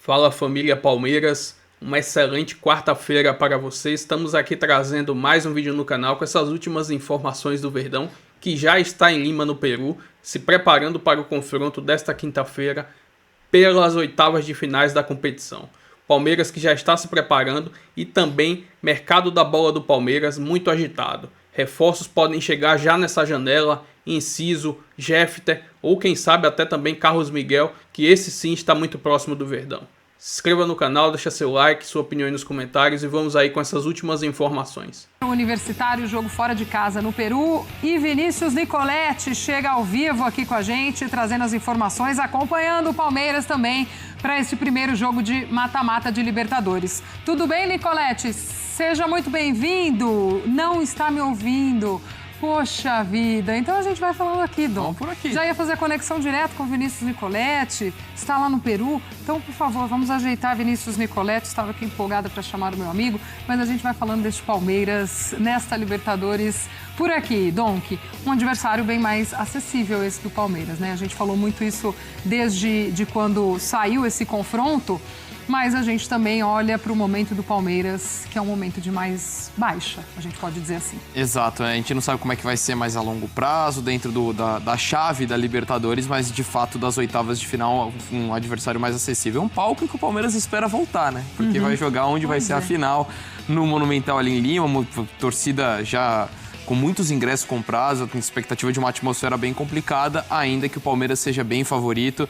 Fala família Palmeiras, uma excelente quarta-feira para vocês. Estamos aqui trazendo mais um vídeo no canal com essas últimas informações do Verdão, que já está em Lima, no Peru, se preparando para o confronto desta quinta-feira pelas oitavas de finais da competição. Palmeiras que já está se preparando e também mercado da bola do Palmeiras muito agitado. Reforços podem chegar já nessa janela, Enciso, Jefter ou quem sabe até também Carlos Miguel, que esse sim está muito próximo do Verdão. Se inscreva no canal, deixa seu like, sua opinião aí nos comentários e vamos aí com essas últimas informações. Universitário, jogo fora de casa no Peru, e Vinícius Nicoletti chega ao vivo aqui com a gente, trazendo as informações, acompanhando o Palmeiras também para esse primeiro jogo de mata-mata de Libertadores. Tudo bem, Nicoletti? Seja muito bem-vindo. Não está me ouvindo? Poxa vida, então a gente vai falando aqui, Dom. Vamos por aqui. Já ia fazer a conexão direto com o Vinícius Nicoletti, está lá no Peru. Então, por favor, vamos ajeitar Vinícius Nicoletti. Estava aqui empolgada para chamar o meu amigo, mas a gente vai falando deste Palmeiras nesta Libertadores por aqui. Donk, um adversário bem mais acessível esse do Palmeiras, né? A gente falou muito isso desde quando saiu esse confronto. Mas a gente também olha para o momento do Palmeiras, que é um momento de mais baixa, a gente pode dizer assim. Exato, né? A gente não sabe como é que vai ser mais a longo prazo, dentro da chave da Libertadores, mas de fato das oitavas de final, um adversário mais acessível. É um palco que o Palmeiras espera voltar, né? Porque vai jogar onde vai ser a final, no Monumental ali em Lima, uma torcida já com muitos ingressos comprados, com expectativa de uma atmosfera bem complicada, ainda que o Palmeiras seja bem favorito.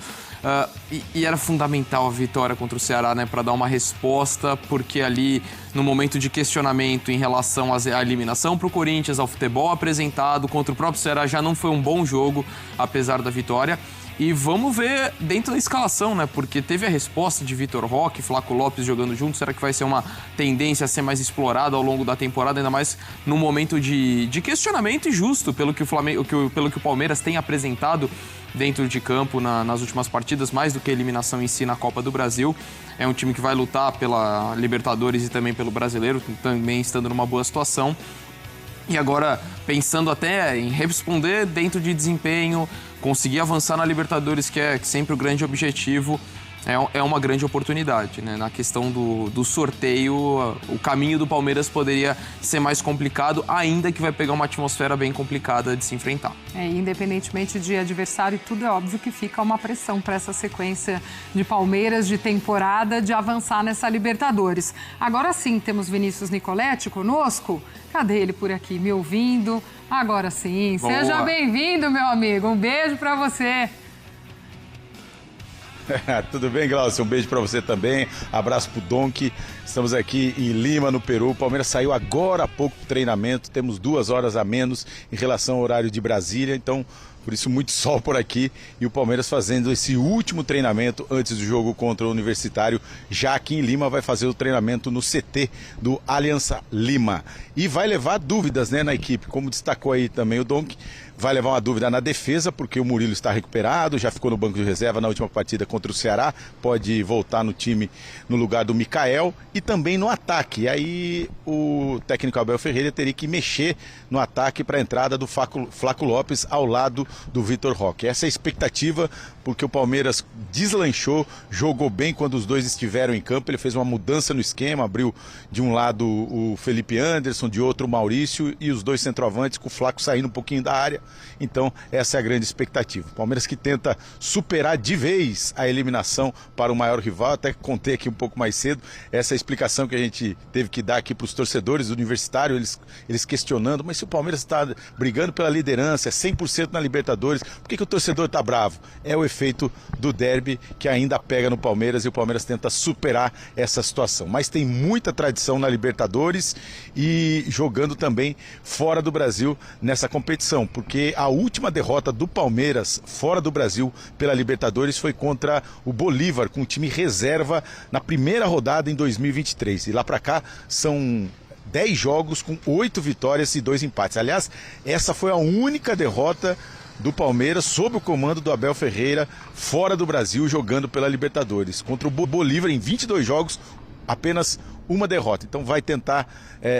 E era fundamental a vitória contra o Ceará, né, para dar uma resposta, porque ali, no momento de questionamento em relação à eliminação para o Corinthians, ao futebol apresentado contra o próprio Ceará, já não foi um bom jogo, apesar da vitória. E vamos ver dentro da escalação, né? Porque teve a resposta de Vitor Roque, Flaco Lopes jogando junto. Será que vai ser uma tendência a ser mais explorada ao longo da temporada, ainda mais no momento de questionamento injusto pelo que o Palmeiras tem apresentado dentro de campo nas últimas partidas, mais do que a eliminação em si na Copa do Brasil. É um time que vai lutar pela Libertadores e também pelo Brasileiro, também estando numa boa situação. E agora, pensando até em responder dentro de desempenho, conseguir avançar na Libertadores, que é sempre o grande objetivo, é uma grande oportunidade, né? Na questão do sorteio, o caminho do Palmeiras poderia ser mais complicado, ainda que vai pegar uma atmosfera bem complicada de se enfrentar. Independentemente de adversário, tudo é óbvio que fica uma pressão para essa sequência de Palmeiras, de temporada, de avançar nessa Libertadores. Agora sim, temos Vinícius Nicoletti conosco. Cadê ele por aqui, me ouvindo? Agora sim, Boa. Seja bem-vindo, meu amigo. Um beijo para você. Tudo bem, Glaucio? Um beijo para você também. Abraço pro Donk. Estamos aqui em Lima, no Peru. O Palmeiras saiu agora há pouco do treinamento. Temos 2 horas a menos em relação ao horário de Brasília. Então, por isso, muito sol por aqui. E o Palmeiras fazendo esse último treinamento antes do jogo contra o Universitário. Já aqui em Lima, vai fazer o treinamento no CT do Aliança Lima. E vai levar dúvidas, né, na equipe. Como destacou aí também o Donk, vai levar uma dúvida na defesa, porque o Murilo está recuperado, já ficou no banco de reserva na última partida contra o Ceará, pode voltar no time no lugar do Mikael, e também no ataque. E aí o técnico Abel Ferreira teria que mexer no ataque para a entrada do Flaco Lopes ao lado do Vitor Roque. Essa é a expectativa, porque o Palmeiras deslanchou, jogou bem quando os dois estiveram em campo. Ele fez uma mudança no esquema, abriu de um lado o Felipe Anderson, de outro o Maurício, e os dois centroavantes com o Flaco saindo um pouquinho da área. Então essa é a grande expectativa. O Palmeiras que tenta superar de vez a eliminação para o maior rival. Até contei aqui um pouco mais cedo essa explicação que a gente teve que dar aqui para os torcedores do Universitário, eles questionando, mas se o Palmeiras está brigando pela liderança, é 100% na Libertadores, por que o torcedor está bravo? É o efeito do derby que ainda pega no Palmeiras, e o Palmeiras tenta superar essa situação. Mas tem muita tradição na Libertadores e jogando também fora do Brasil nessa competição, porque a última derrota do Palmeiras fora do Brasil pela Libertadores foi contra o Bolívar, com o time reserva na primeira rodada em 2023. E lá para cá são 10 jogos com 8 vitórias e 2 empates. Aliás, essa foi a única derrota do Palmeiras sob o comando do Abel Ferreira fora do Brasil, jogando pela Libertadores. Contra o Bolívar, em 22 jogos, apenas uma derrota. Então vai tentar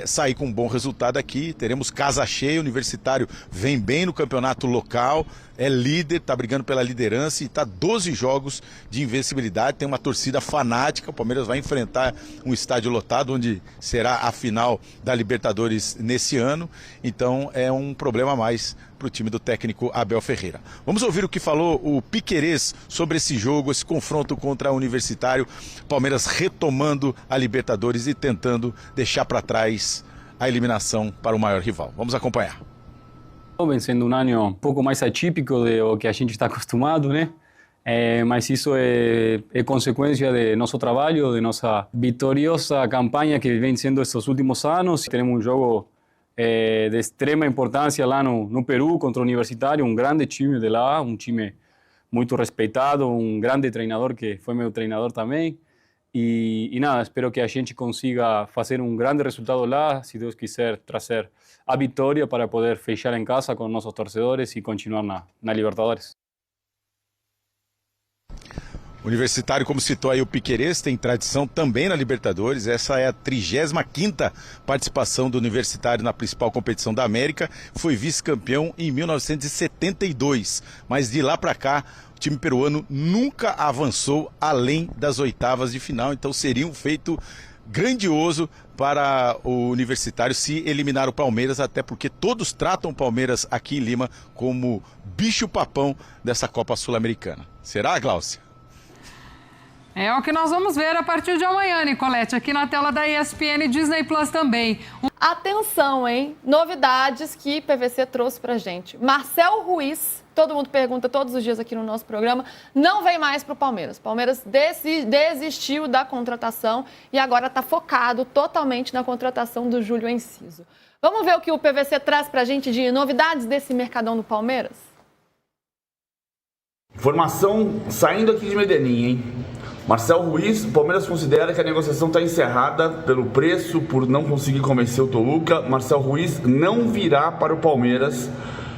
sair com um bom resultado aqui. Teremos casa cheia, o Universitário vem bem no campeonato local, é líder, está brigando pela liderança e está 12 jogos de invencibilidade, tem uma torcida fanática. O Palmeiras vai enfrentar um estádio lotado, onde será a final da Libertadores nesse ano. Então é um problema a mais para o time do técnico Abel Ferreira. Vamos ouvir o que falou o Piquerez sobre esse jogo, esse confronto contra o Universitário. Palmeiras retomando a Libertadores e tentando deixar para trás a eliminação para o maior rival. Vamos acompanhar. Vem sendo um ano um pouco mais atípico do que a gente está acostumado, né? Mas isso é consequência de nosso trabalho, de nossa vitoriosa campanha que vem sendo esses últimos anos. Temos um jogo de extrema importância lá no Peru contra o Universitário, um grande time de lá, um time muito respeitado, um grande treinador que foi meu treinador também. E nada, espero que a gente consiga fazer um grande resultado lá, se Deus quiser trazer a vitória para poder fechar em casa com nossos torcedores e continuar na Libertadores. Universitário, como citou aí o Piquerez, tem tradição também na Libertadores. Essa é a 35ª participação do Universitário na principal competição da América. Foi vice-campeão em 1972, mas de lá para cá o time peruano nunca avançou além das oitavas de final. Então seria um feito grandioso para o Universitário se eliminar o Palmeiras, até porque todos tratam o Palmeiras aqui em Lima como bicho-papão dessa Copa Sul-Americana. Será, Glaucia? É o que nós vamos ver a partir de amanhã, Nicolete, aqui na tela da ESPN e Disney Plus também. Atenção, hein? Novidades que PVC trouxe pra gente. Marcel Ruiz, todo mundo pergunta todos os dias aqui no nosso programa, não vem mais pro Palmeiras. Palmeiras desistiu da contratação e agora está focado totalmente na contratação do Júlio Enciso. Vamos ver o que o PVC traz pra gente de novidades desse mercadão do Palmeiras? Informação saindo aqui de Medellín, hein? Marcel Ruiz, o Palmeiras considera que a negociação está encerrada pelo preço, por não conseguir convencer o Toluca. Marcel Ruiz não virá para o Palmeiras,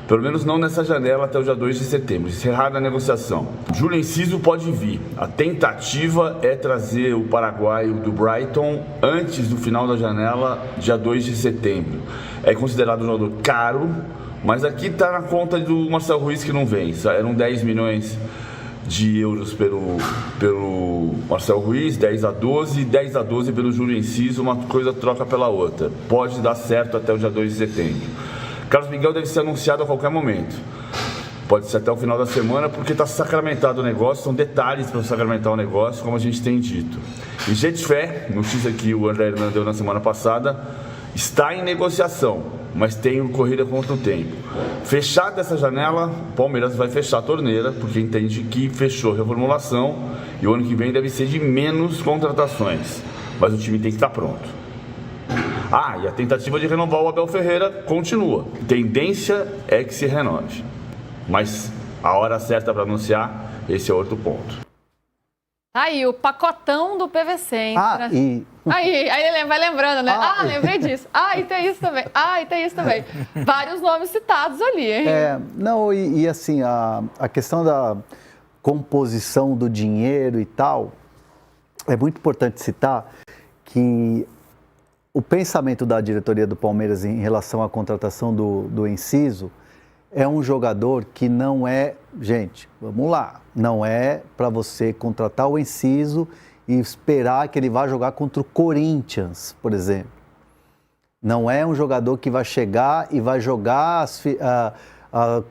pelo menos não nessa janela até o dia 2 de setembro. Encerrada a negociação. Júlio Enciso pode vir. A tentativa é trazer o paraguaio do Brighton antes do final da janela, dia 2 de setembro. É considerado um jogador caro, mas aqui está na conta do Marcel Ruiz que não vem. Eram 10 milhões de euros pelo Marcel Ruiz, 10 a 12 pelo Júlio Enciso, uma coisa troca pela outra. Pode dar certo até o dia 2 de setembro. Carlos Miguel deve ser anunciado a qualquer momento. Pode ser até o final da semana, porque está sacramentado o negócio, são detalhes para sacramentar o negócio, como a gente tem dito. E Jetfé, notícia que o André Hernan deu na semana passada, está em negociação, mas tem corrida contra o tempo. Fechada essa janela, o Palmeiras vai fechar a torneira, porque entende que fechou a reformulação e o ano que vem deve ser de menos contratações. Mas o time tem que estar pronto. E a tentativa de renovar o Abel Ferreira continua. Tendência é que se renove. Mas a hora certa para anunciar, esse é outro ponto. Aí, o pacotão do PVC, hein? Aí ele vai lembrando, né? Lembrei disso. E tem isso também. E tem isso também. Vários nomes citados ali, hein? Assim, a questão da composição do dinheiro e tal, é muito importante citar que o pensamento da diretoria do Palmeiras em relação à contratação do Enciso é um jogador que não é... Gente, vamos lá. Não é para você contratar o Enciso e esperar que ele vá jogar contra o Corinthians, por exemplo. Não é um jogador que vai chegar e vai jogar as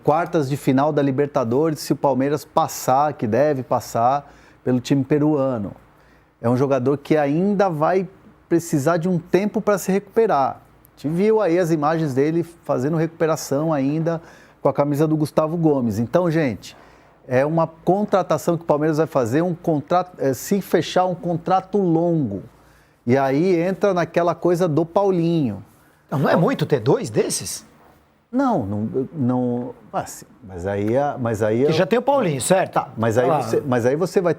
quartas de final da Libertadores se o Palmeiras passar, que deve passar, pelo time peruano. É um jogador que ainda vai precisar de um tempo para se recuperar. A gente viu aí as imagens dele fazendo recuperação ainda com a camisa do Gustavo Gomes. Então, gente, é uma contratação que o Palmeiras vai fazer, se fechar um contrato longo. E aí entra naquela coisa do Paulinho. Não é muito ter dois desses? Não assim, mas aí que já tem o Paulinho, certo? Tá, mas aí você vai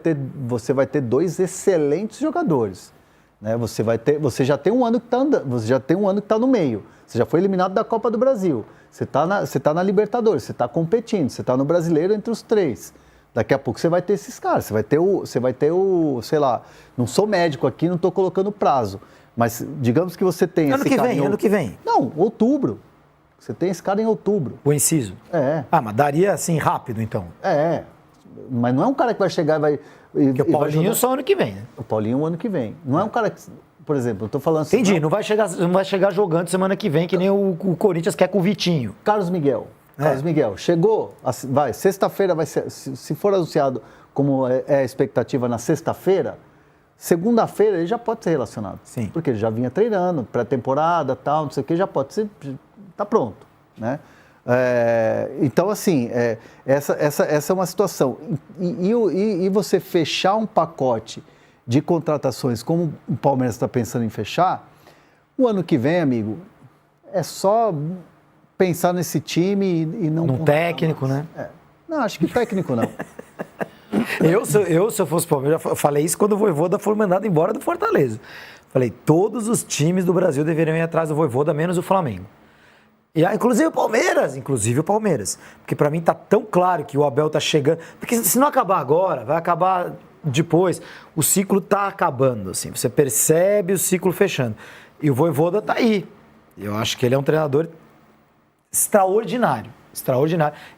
ter dois excelentes jogadores, né? Você já tem um ano que está andando, você já tem um ano que está no meio. Você já foi eliminado da Copa do Brasil. Você tá na Libertadores, você está competindo, você está no Brasileiro entre os três. Daqui a pouco você vai ter esses caras, você vai ter o, sei lá, não sou médico aqui, não estou colocando prazo, mas digamos que você tem Ano que vem. Não, outubro. Você tem esse cara em outubro. O inciso. É. Mas daria assim rápido, então. Mas não é um cara que vai chegar e vai... Porque o Paulinho só ano que vem, né? O Paulinho o ano que vem. Não é um cara que... Por exemplo, eu estou falando assim... Entendi, não vai chegar jogando semana que vem, que nem o Corinthians quer com o Vitinho. Carlos Miguel, chegou, vai, sexta-feira vai ser... Se for anunciado como é a expectativa na sexta-feira, segunda-feira ele já pode ser relacionado. Sim. Porque ele já vinha treinando, pré-temporada, tal, não sei o que, já pode ser... Está pronto, né? Então, assim, essa é uma situação. E você fechar um pacote de contratações como o Palmeiras está pensando em fechar, o ano que vem, amigo, é só pensar nesse time e não... Num técnico, mais. Né? Não, acho que técnico não. Se eu fosse Palmeiras, eu falei isso quando o Vojvoda foi mandado embora do Fortaleza. Falei, todos os times do Brasil deveriam ir atrás do Vojvoda, menos o Flamengo. Inclusive o Palmeiras. Porque para mim tá tão claro que o Abel tá chegando. Porque se não acabar agora, vai acabar depois. O ciclo tá acabando, assim. Você percebe o ciclo fechando. E o Vojvoda tá aí. Eu acho que ele é um treinador extraordinário.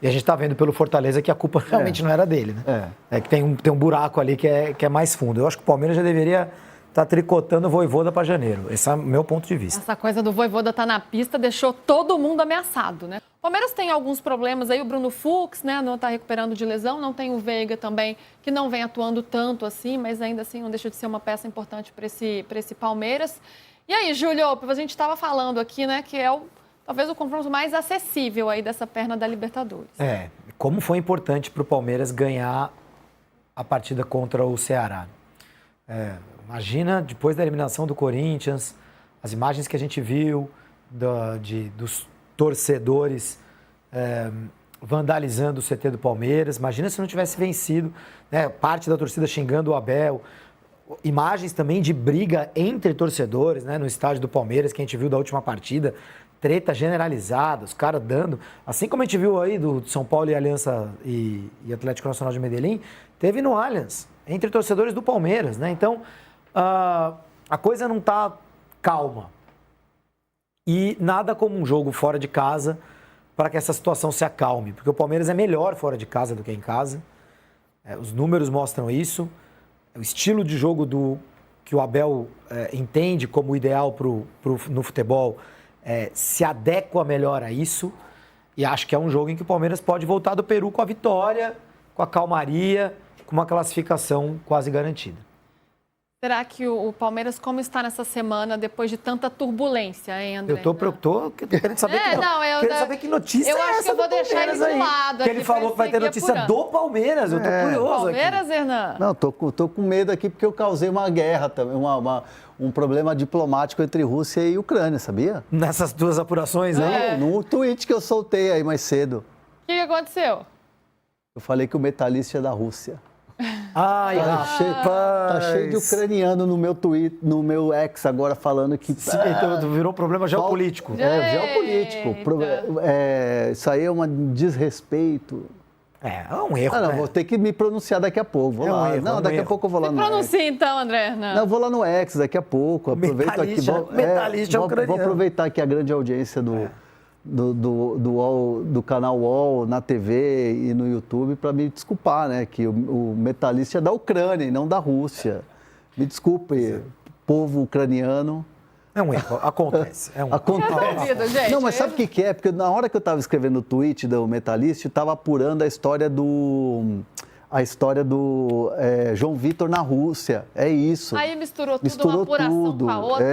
E a gente tá vendo pelo Fortaleza que a culpa realmente não era dele, né? É que tem um buraco ali que é mais fundo. Eu acho que o Palmeiras já deveria... Tá tricotando o Vojvoda para janeiro. Esse é o meu ponto de vista. Essa coisa do Vojvoda tá na pista deixou todo mundo ameaçado, né? O Palmeiras tem alguns problemas aí, o Bruno Fux, né, não tá recuperando de lesão, não tem o Veiga também, que não vem atuando tanto assim, mas ainda assim não deixa de ser uma peça importante para esse Palmeiras. E aí, Júlio, a gente estava falando aqui, né, que é talvez o confronto mais acessível aí dessa perna da Libertadores. Como foi importante para o Palmeiras ganhar a partida contra o Ceará. Imagina, depois da eliminação do Corinthians, as imagens que a gente viu dos torcedores vandalizando o CT do Palmeiras. Imagina se não tivesse vencido, né? Parte da torcida xingando o Abel. Imagens também de briga entre torcedores, né? No estádio do Palmeiras, que a gente viu da última partida. Treta generalizada, os caras dando... Assim como a gente viu aí do São Paulo e Aliança e Atlético Nacional de Medellín, teve no Allianz, entre torcedores do Palmeiras, né? Então... a coisa não está calma. E nada como um jogo fora de casa para que essa situação se acalme. Porque o Palmeiras é melhor fora de casa do que em casa. Os números mostram isso. O estilo de jogo que o Abel entende como ideal no futebol se adequa melhor a isso. E acho que é um jogo em que o Palmeiras pode voltar do Peru com a vitória, com a calmaria, com uma classificação quase garantida. Será que o Palmeiras, como está nessa semana, depois de tanta turbulência, hein, André? Eu tô querendo saber quero saber que notícia é essa. Eu acho que eu vou deixar ele de lado. Que ele falou que vai ter notícia do Palmeiras. Eu tô curioso. Palmeiras, Hernan? Não, tô com medo aqui porque eu causei uma guerra também, um problema diplomático entre Rússia e Ucrânia, sabia? Nessas duas apurações aí? No tweet que eu soltei aí mais cedo. O que aconteceu? Eu falei que o Metalist é da Rússia. Tá cheio de ucraniano no meu tweet, no meu ex agora falando que... Então virou um problema geopolítico. Geopolítico. Isso aí é um desrespeito. É um erro, Não, né? Vou ter que me pronunciar daqui a pouco. Vou lá. Daqui a pouco eu vou lá no X. Pronuncia então, André. Não, vou lá no X daqui a pouco. Aproveito aqui. Vou aproveitar aqui a grande audiência do canal UOL na TV e no YouTube para me desculpar, né? Que o Metalist é da Ucrânia e não da Rússia. Me desculpe, povo ucraniano. É um erro, acontece. Gente. Não, mas sabe o que é? Porque na hora que eu estava escrevendo o tweet do Metalist, eu estava apurando a história do João Vitor na Rússia. É isso. Aí misturou uma apuração com a outra.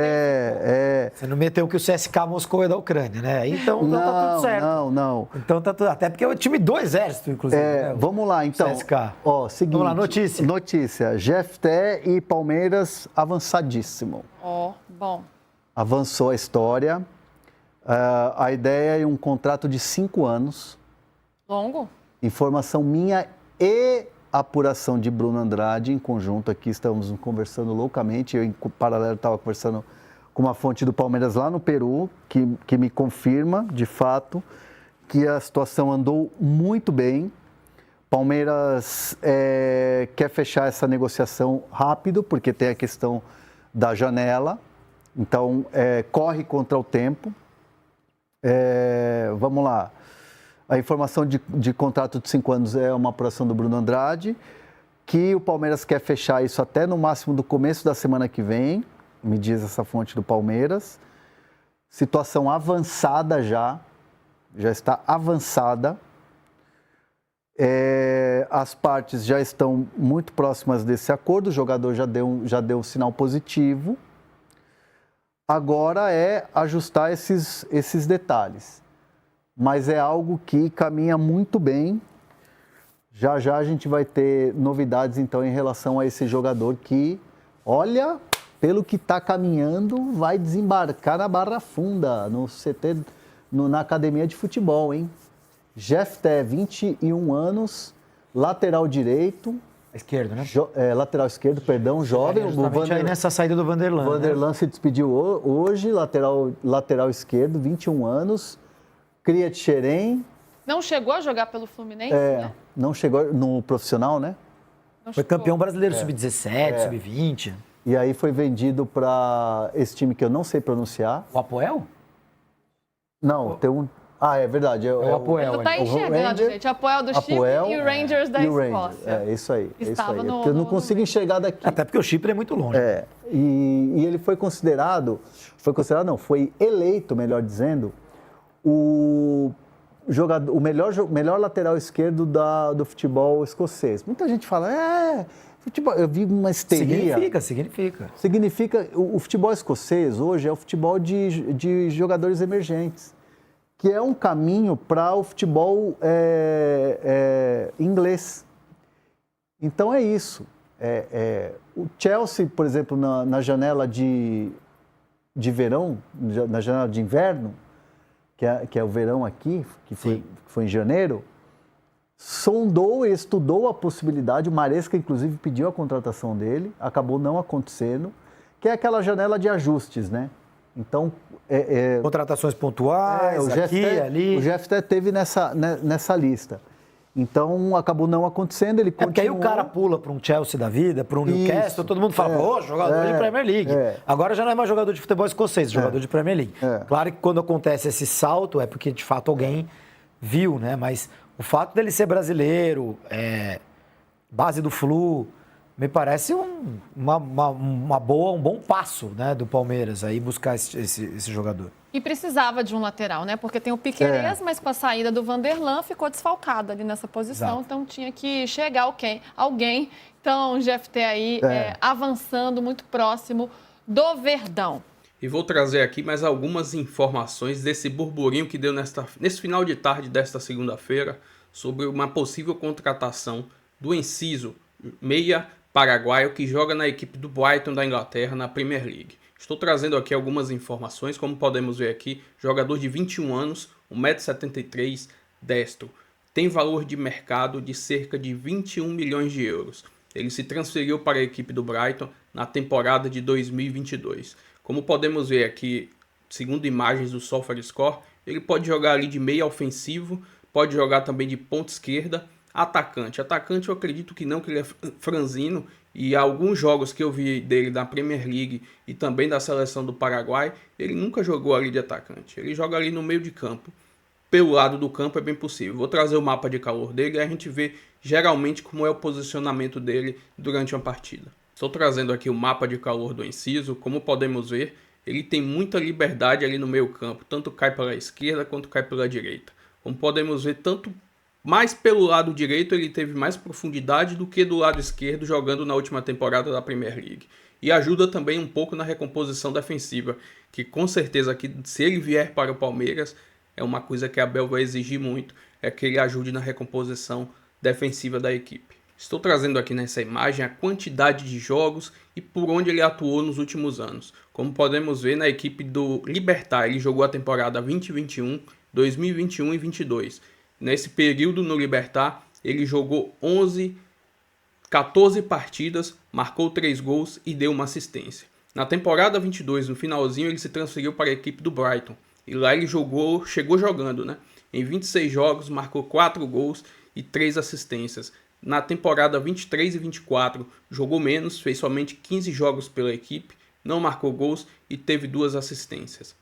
Você não meteu que o CSKA Moscou é da Ucrânia, né? Então tá tudo certo. Não. Então tá tudo... Até porque é o time do Exército, inclusive. Né? Vamos lá, então. CSKA. Seguinte. Vamos lá, notícia. Notícia. Jefté e Palmeiras avançadíssimo. Bom. Avançou a história. A ideia é um contrato de 5 anos. Longo? Informação minha e apuração de Bruno Andrade em conjunto aqui, estamos conversando loucamente. Eu, em paralelo, estava conversando com uma fonte do Palmeiras lá no Peru, que me confirma, de fato, que a situação andou muito bem. Palmeiras quer fechar essa negociação rápido, porque tem a questão da janela. Então, corre contra o tempo. Vamos lá. A informação de contrato de 5 anos é uma apuração do Bruno Andrade, que o Palmeiras quer fechar isso até no máximo do começo da semana que vem, me diz essa fonte do Palmeiras. Situação avançada já está avançada. As partes já estão muito próximas desse acordo, o jogador já deu um sinal positivo. Agora é ajustar esses detalhes. Mas é algo que caminha muito bem. Já a gente vai ter novidades, então, em relação a esse jogador que, olha, pelo que está caminhando, vai desembarcar na Barra Funda, no CT, na academia de futebol, hein? Jefté, 21 anos, lateral direito. Esquerdo, né? Lateral esquerdo, perdão, jovem. Justamente aí nessa saída do Vanderlan. O Vanderlan, né? Se despediu hoje, lateral esquerdo, 21 anos. Cria de Xerém. Não chegou a jogar pelo Fluminense, né? Não chegou no profissional, né? Foi campeão brasileiro sub-17, sub-20. E aí foi vendido para esse time que eu não sei pronunciar. O Apoel? Não, tem um... Ah, é verdade. É o Apoel. Você tá enxergando, gente. Apoel do Chipre e o Rangers da Escócia. Isso aí. Estava no... Eu não consigo enxergar daqui. Até porque o Chipre é muito longe. E ele foi eleito, melhor dizendo, o melhor lateral esquerdo do futebol escocês. Muita gente fala, futebol, eu vi uma histeria. Significa, o futebol escocês hoje é o futebol de jogadores emergentes, que é um caminho para o futebol inglês. Então é isso. O Chelsea, por exemplo, na janela de verão, na janela de inverno, que é o verão aqui, que foi em janeiro, sondou e estudou a possibilidade, o Maresca inclusive pediu a contratação dele, acabou não acontecendo, que é aquela janela de ajustes, né? Então... contratações pontuais, ali... O Jefté teve nessa lista. Então, acabou não acontecendo, ele continuou... porque aí o cara pula para um Chelsea da vida, para um Newcastle, todo mundo fala, jogador de Premier League. Agora já não é mais jogador de futebol escocês, jogador de Premier League. Claro que quando acontece esse salto é porque, de fato, alguém viu, né? Mas o fato dele ser brasileiro, base do Flu, me parece um bom passo, né, do Palmeiras aí buscar esse jogador. E precisava de um lateral, né? Porque tem o Piquerez, mas com a saída do Vanderlan ficou desfalcado ali nessa posição. Exato. Então tinha que chegar alguém. Então o Jefté aí avançando muito próximo do Verdão. E vou trazer aqui mais algumas informações desse burburinho que deu nesse final de tarde desta segunda-feira sobre uma possível contratação do Enciso, meia paraguaio que joga na equipe do Brighton da Inglaterra na Premier League. Estou trazendo aqui algumas informações, como podemos ver aqui, jogador de 21 anos, 1,73 m, destro. Tem valor de mercado de cerca de 21 milhões de euros. Ele se transferiu para a equipe do Brighton na temporada de 2022. Como podemos ver aqui, segundo imagens do SofaScore, ele pode jogar ali de meia ofensivo, pode jogar também de ponta esquerda, atacante. Atacante eu acredito que não, que ele é franzino, e alguns jogos que eu vi dele da Premier League e também da seleção do Paraguai, ele nunca jogou ali de atacante. Ele joga ali no meio de campo. Pelo lado do campo é bem possível. Vou trazer o mapa de calor dele e a gente vê geralmente como é o posicionamento dele durante uma partida. Estou trazendo aqui o mapa de calor do Enciso. Como podemos ver, ele tem muita liberdade ali no meio campo. Tanto cai pela esquerda quanto cai pela direita. Como podemos ver, tanto mais pelo lado direito ele teve mais profundidade do que do lado esquerdo jogando na última temporada da Premier League. E ajuda também um pouco na recomposição defensiva, que com certeza que se ele vier para o Palmeiras, é uma coisa que a Abel vai exigir muito, é que ele ajude na recomposição defensiva da equipe. Estou trazendo aqui nessa imagem a quantidade de jogos e por onde ele atuou nos últimos anos. Como podemos ver, na equipe do Libertad, ele jogou a temporada 2021, 2021 e 2022. Nesse período no Libertad, ele jogou 14 partidas, marcou 3 gols e deu uma assistência. Na temporada 22, no finalzinho, ele se transferiu para a equipe do Brighton. E lá ele chegou jogando, né? Em 26 jogos, marcou 4 gols e 3 assistências. Na temporada 23 e 24 jogou menos, fez somente 15 jogos pela equipe, não marcou gols e teve 2 assistências.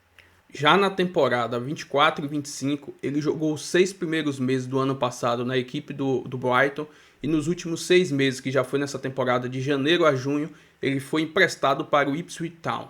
Já na temporada 24 e 25, ele jogou os 6 primeiros meses do ano passado na equipe do Brighton e nos últimos 6 meses, que já foi nessa temporada de janeiro a junho, ele foi emprestado para o Ipswich Town.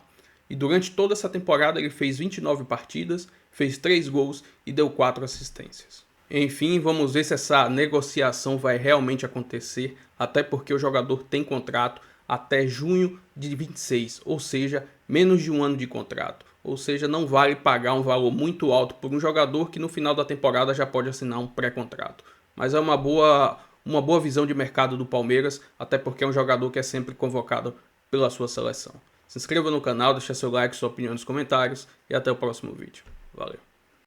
E durante toda essa temporada ele fez 29 partidas, fez 3 gols e deu 4 assistências. Enfim, vamos ver se essa negociação vai realmente acontecer, até porque o jogador tem contrato até junho de 26, ou seja, menos de um ano de contrato. Ou seja, não vale pagar um valor muito alto por um jogador que no final da temporada já pode assinar um pré-contrato. Mas é uma boa visão de mercado do Palmeiras, até porque é um jogador que é sempre convocado pela sua seleção. Se inscreva no canal, deixe seu like, sua opinião nos comentários e até o próximo vídeo. Valeu!